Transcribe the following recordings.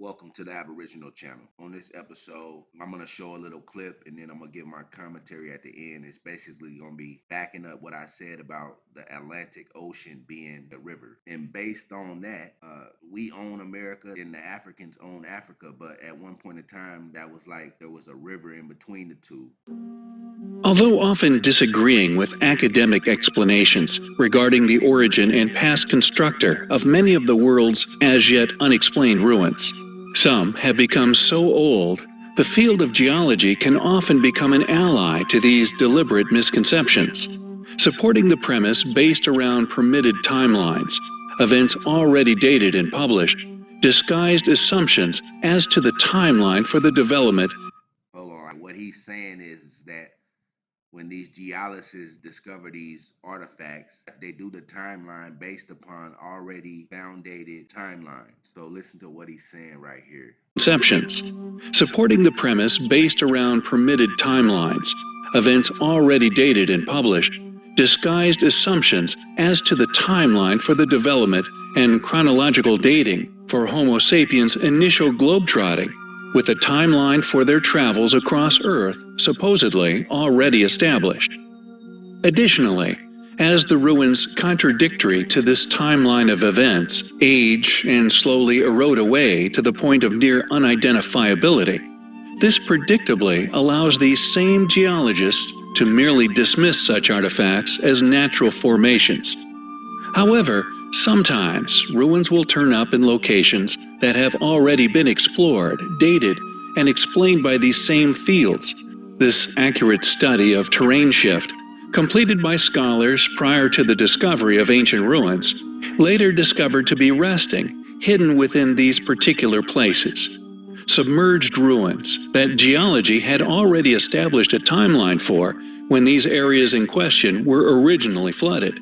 Welcome to the Aboriginal channel. On this episode, I'm going to show a little clip and then I'm going to give my commentary at the end. It's basically going to be backing up what I said about the Atlantic Ocean being the river. And based on that, we own America and the Africans own Africa. But at one point in time, that was like there was a river in between the two. Although often disagreeing with academic explanations regarding the origin and past constructor of many of the world's as yet unexplained ruins, some have become so old, the field of geology can often become an ally to these deliberate misconceptions, supporting the premise based around permitted timelines, events already dated and published, disguised assumptions as to the timeline for the development. Hold on. What he's saying is that when these geologists discover these artifacts, they do the timeline based upon already foundated timelines. So listen to what he's saying right here. Conceptions, supporting the premise based around permitted timelines, events already dated and published, disguised assumptions as to the timeline for the development and chronological dating for Homo sapiens' initial globetrotting, with a timeline for their travels across Earth supposedly already established. Additionally, as the ruins contradictory to this timeline of events age and slowly erode away to the point of near unidentifiability, this predictably allows these same geologists to merely dismiss such artifacts as natural formations. However, sometimes ruins will turn up in locations that have already been explored, dated, and explained by these same fields. This accurate study of terrain shift, completed by scholars prior to the discovery of ancient ruins, later discovered to be resting, hidden within these particular places. Submerged ruins that geology had already established a timeline for when these areas in question were originally flooded.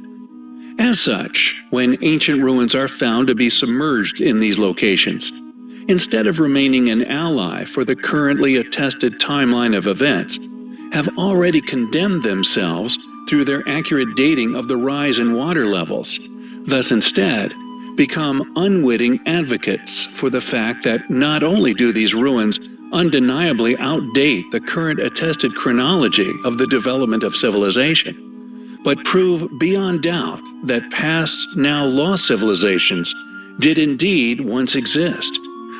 As such, when ancient ruins are found to be submerged in these locations, instead of remaining an ally for the currently attested timeline of events, have already condemned themselves through their accurate dating of the rise in water levels, thus instead become unwitting advocates for the fact that not only do these ruins undeniably outdate the current attested chronology of the development of civilization, but prove beyond doubt that past, now lost civilizations did indeed once exist,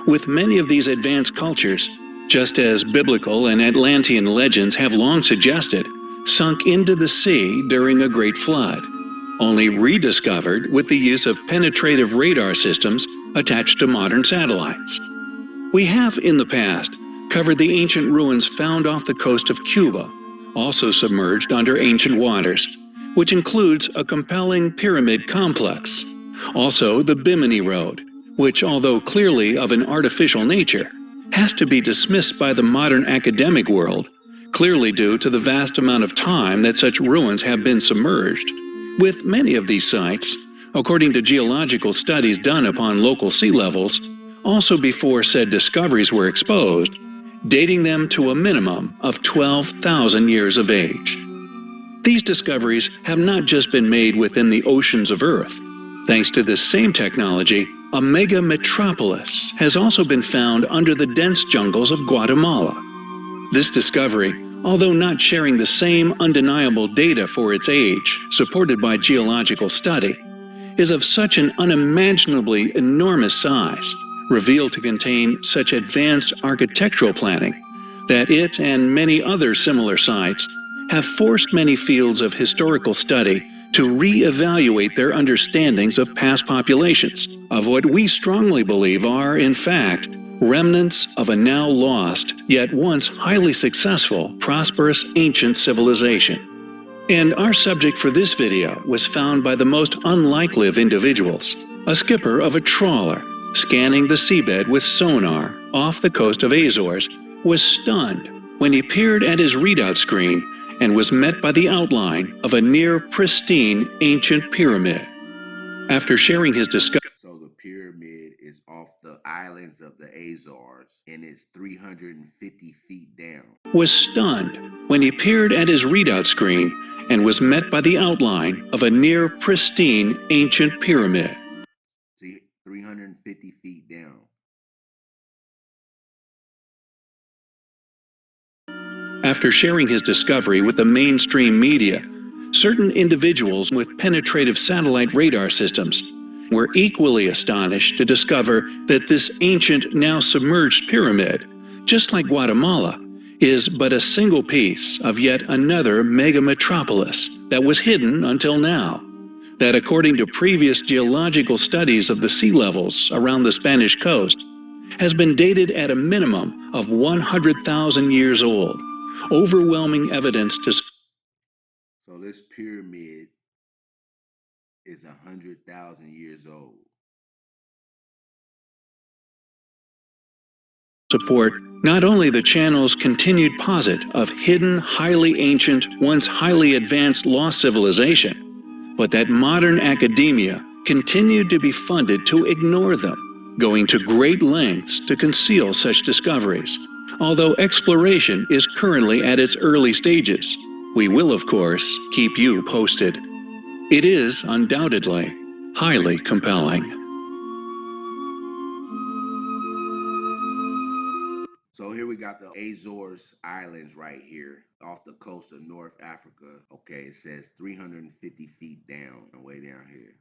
with many of these advanced cultures, just as biblical and Atlantean legends have long suggested, sunk into the sea during a great flood, only rediscovered with the use of penetrative radar systems attached to modern satellites. We have in the past covered the ancient ruins found off the coast of Cuba, also submerged under ancient waters, which includes a compelling pyramid complex. Also the Bimini Road, which, although clearly of an artificial nature, has to be dismissed by the modern academic world, clearly due to the vast amount of time that such ruins have been submerged. With many of these sites, according to geological studies done upon local sea levels, also before said discoveries were exposed, dating them to a minimum of 12,000 years of age. These discoveries have not just been made within the oceans of Earth. Thanks to this same technology, a mega metropolis has also been found under the dense jungles of Guatemala. This discovery, although not sharing the same undeniable data for its age, supported by geological study, is of such an unimaginably enormous size, revealed to contain such advanced architectural planning, that it and many other similar sites have forced many fields of historical study to re-evaluate their understandings of past populations, of what we strongly believe are, in fact, remnants of a now lost, yet once highly successful, prosperous ancient civilization. And our subject for this video was found by the most unlikely of individuals, a skipper of a trawler, scanning the seabed with sonar off the coast of Azores, was stunned when he peered at his readout screen and was met by the outline of a near-pristine ancient pyramid. After sharing his discovery, So the pyramid is off the islands of the Azores and it's 350 feet down. Was stunned when he peered at his readout screen and was met by the outline of a near-pristine ancient pyramid. See, 350 feet down. After sharing his discovery with the mainstream media, certain individuals with penetrative satellite radar systems were equally astonished to discover that this ancient, now submerged pyramid, just like Guatemala, is but a single piece of yet another mega metropolis that was hidden until now. That, according to previous geological studies of the sea levels around the Spanish coast, has been dated at a minimum of 100,000 years old. Overwhelming evidence to So this pyramid is 100,000 years old. support not only the channel's continued posit of hidden, highly ancient, once highly advanced lost civilization, but that modern academia continued to be funded to ignore them, going to great lengths to conceal such discoveries. Although exploration is currently at its early stages, we will, of course, keep you posted. It is undoubtedly highly compelling. So here we got the Azores Islands right here off the coast of North Africa. Okay, it says 350 feet down, way down here.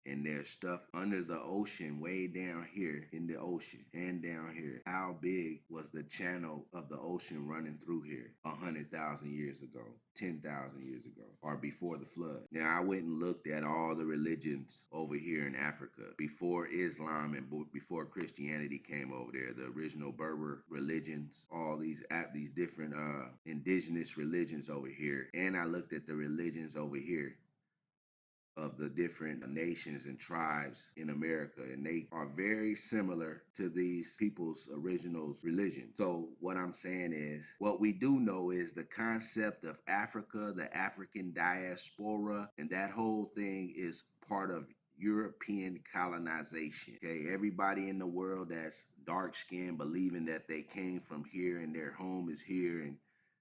And there's stuff under the ocean, way down here in the ocean and down here. How big was the channel of the ocean running through here 100,000 years ago, 10,000 years ago, or before the flood? Now, I went and looked at all the religions over here in Africa before Islam and before Christianity came over there. The original Berber religions, all these different indigenous religions over here, and I looked at the religions over here of the different nations and tribes in America, and they are very similar to these people's original religion. So what I'm saying is, what we do know is the concept of Africa, the African diaspora, and that whole thing is part of European colonization. Okay, everybody in the world that's dark skinned believing that they came from here and their home is here, and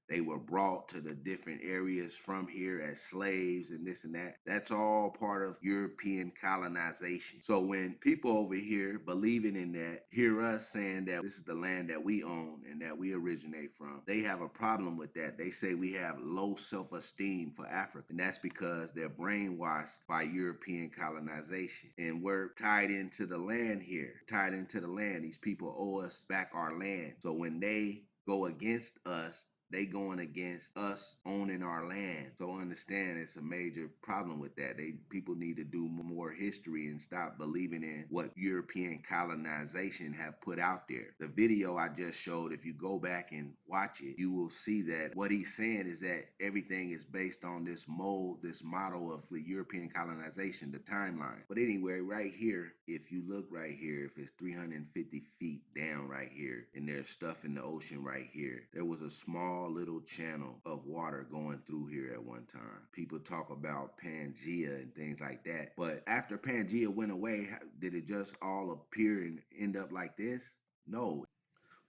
they were brought to the different areas from here as slaves and this and that. That's all part of European colonization. So when people over here believing in that hear us saying that this is the land that we own and that we originate from, they have a problem with that. They say we have low self-esteem for Africa. And that's because they're brainwashed by European colonization. And we're tied into the land here, tied into the land. These people owe us back our land. So when they go against us, they going against us owning our land. So understand it's a major problem with that. People need to do more history and stop believing in what European colonization have put out there. The video I just showed, if you go back and watch it, you will see that what he's saying is that everything is based on this mold, this model of the European colonization, the timeline. But anyway, right here, if you look right here, if it's 350 feet down right here, and there's stuff in the ocean right here, there was a small little channel of water going through here at one time. People talk about Pangea and things like that. But after Pangea went away, did it just all appear and end up like this? No.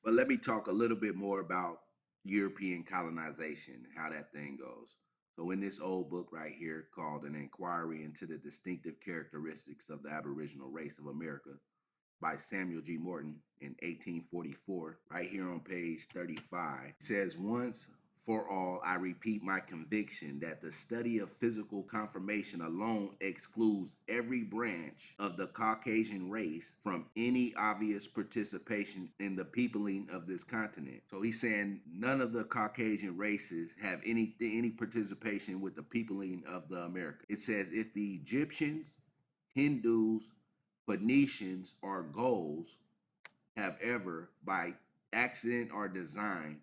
But let me talk a little bit more about European colonization, how that thing goes. So in this old book right here called An Inquiry into the Distinctive Characteristics of the Aboriginal Race of America, by Samuel G. Morton in 1844, right here on page 35, says, "Once for all, I repeat my conviction that the study of physical conformation alone excludes every branch of the Caucasian race from any obvious participation in the peopling of this continent." So he's saying none of the Caucasian races have any participation with the peopling of the America. It says if the Egyptians, Hindus, Phoenicians, or Gauls have ever, by accident or design,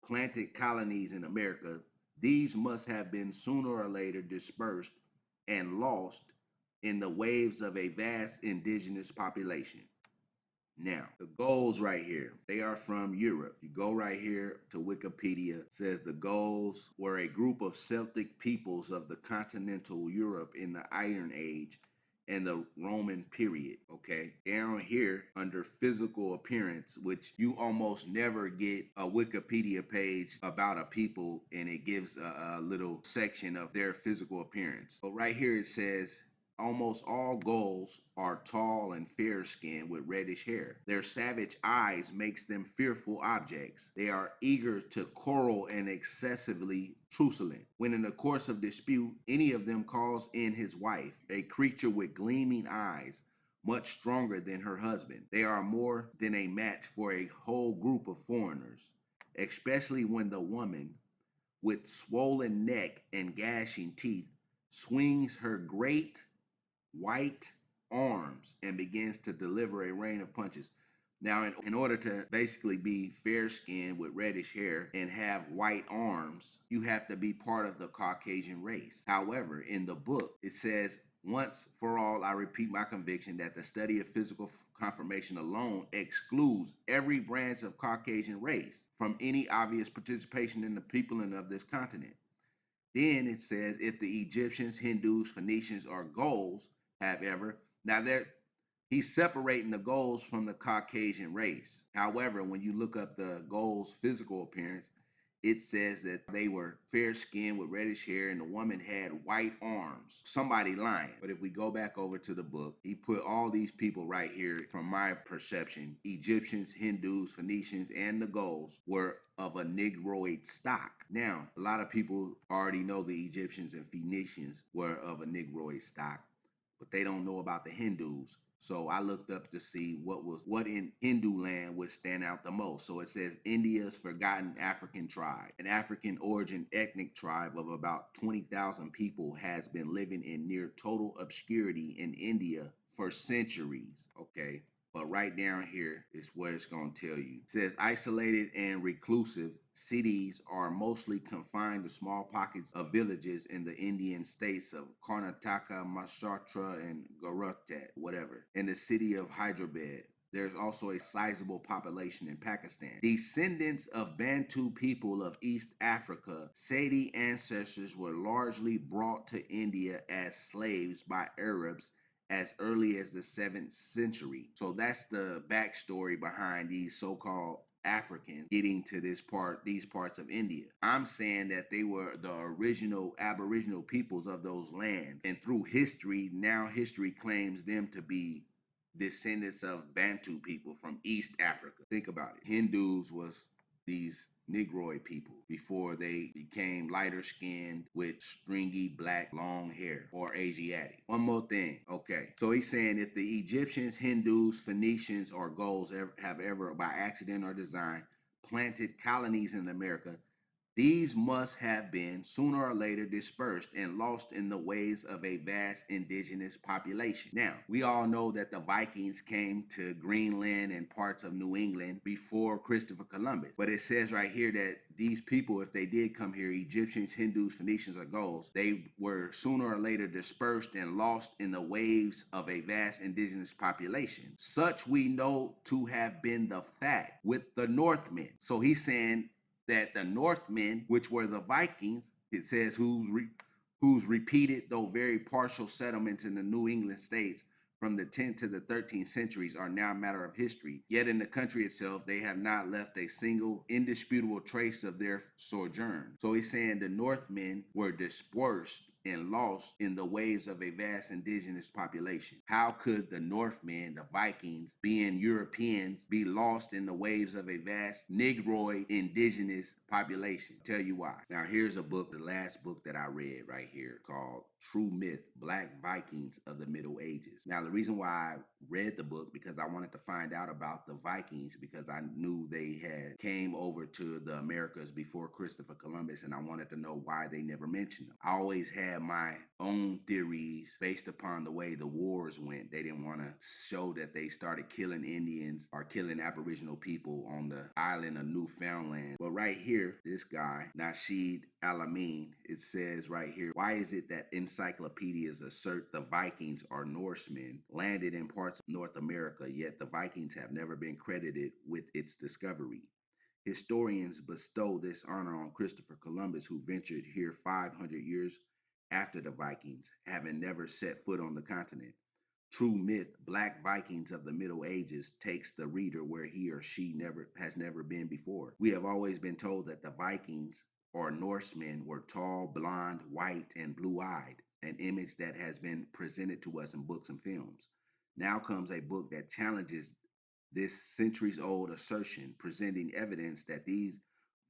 planted colonies in America, these must have been sooner or later dispersed and lost in the waves of a vast indigenous population. Now, the Gauls right here, they are from Europe. You go right here to Wikipedia, it says the Gauls were a group of Celtic peoples of the continental Europe in the Iron Age and the Roman period. Okay, down here under physical appearance, which you almost never get a Wikipedia page about a people and it gives a little section of their physical appearance. So right here it says Almost all gulls are tall and fair-skinned with reddish hair. Their savage eyes makes them fearful objects. They are eager to quarrel and excessively truculent. When in the course of dispute, any of them calls in his wife, a creature with gleaming eyes, much stronger than her husband. They are more than a match for a whole group of foreigners, especially when the woman, with swollen neck and gashing teeth, swings her great white arms and begins to deliver a rain of punches. Now, in order to basically be fair skinned with reddish hair and have white arms, you have to be part of the Caucasian race. However, in the book, it says, once for all, I repeat my conviction that the study of physical conformation alone excludes every branch of Caucasian race from any obvious participation in the peopling of this continent. Then it says, if the Egyptians, Hindus, Phoenicians, or Gauls have ever, now there, he's separating the Gauls from the Caucasian race. However, when you look up the Gauls' physical appearance, it says that they were fair skinned with reddish hair and the woman had white arms. Somebody lying. But if we go back over to the book, he put all these people right here, from my perception, Egyptians, Hindus, Phoenicians, and the Gauls were of a Negroid stock. Now, a lot of people already know the Egyptians and Phoenicians were of a Negroid stock, but they don't know about the Hindus. So I looked up to see what in Hindu land would stand out the most. So it says India's forgotten African tribe. An African origin ethnic tribe of about 20,000 people has been living in near total obscurity in India for centuries. Okay. But right down here is where it's going to tell you. It says isolated and reclusive cities are mostly confined to small pockets of villages in the Indian states of Karnataka, Maharashtra, and Gujarat, whatever. In the city of Hyderabad, there's also a sizable population in Pakistan. Descendants of Bantu people of East Africa, Sadi ancestors were largely brought to India as slaves by Arabs as early as the 7th century. So that's the backstory behind these so-called Africans getting to these parts of India. I'm saying that they were the original Aboriginal peoples of those lands. And through history, now history claims them to be descendants of Bantu people from East Africa. Think about it. Hindus was these Negroid people before they became lighter skinned with stringy black long hair, or Asiatic. One more thing. Okay. So he's saying if the Egyptians, Hindus, Phoenicians, or Gauls have ever by accident or design planted colonies in America, these must have been sooner or later dispersed and lost in the waves of a vast indigenous population. Now, we all know that the Vikings came to Greenland and parts of New England before Christopher Columbus. But it says right here that these people, if they did come here, Egyptians, Hindus, Phoenicians, or Gauls, they were sooner or later dispersed and lost in the waves of a vast indigenous population. Such we know to have been the fact with the Northmen. So he's saying that the Northmen, which were the Vikings, it says whose repeated though very partial settlements in the New England states from the 10th to the 13th centuries are now a matter of history. Yet in the country itself, they have not left a single indisputable trace of their sojourn. So he's saying the Northmen were dispersed and lost in the waves of a vast indigenous population. How could the Northmen, the Vikings, being Europeans, be lost in the waves of a vast Negroid indigenous population? I'll tell you why. Now here's a book, the last book that I read right here, called True Myth, Black Vikings of the Middle Ages. Now the reason why I read the book, because I wanted to find out about the Vikings, because I knew they had came over to the Americas before Christopher Columbus, and I wanted to know why they never mentioned them. I always had my own theories based upon the way the wars went. They didn't want to show that they started killing Indians or killing Aboriginal people on the island of Newfoundland. But right here, this guy, Nasheed Alamin, it says right here, why is it that encyclopedias assert the Vikings are Norsemen, landed in parts of North America, yet the Vikings have never been credited with its discovery? Historians bestow this honor on Christopher Columbus, who ventured here 500 years after the Vikings, having never set foot on the continent. True Myth, Black Vikings of the Middle Ages, takes the reader where he or she has never been before. We have always been told that the Vikings or Norsemen were tall, blonde, white, and blue-eyed. an image that has been presented to us in books and films. Now comes a book that challenges this centuries old assertion, presenting evidence that these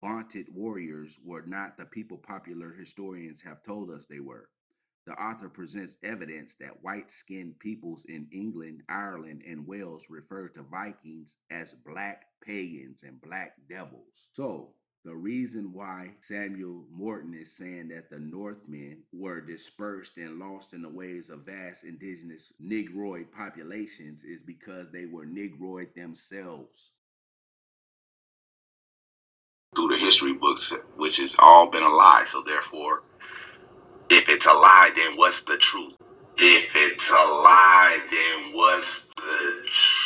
vaunted warriors were not the people popular historians have told us they were. The author presents evidence that white skinned peoples in England, Ireland, and Wales referred to Vikings as black pagans and black devils. So, the reason why Samuel Morton is saying that the Northmen were dispersed and lost in the ways of vast indigenous Negroid populations is because they were Negroid themselves. Through the history books, which has all been a lie. So, therefore, if it's a lie, then what's the truth? If it's a lie, then what's the truth?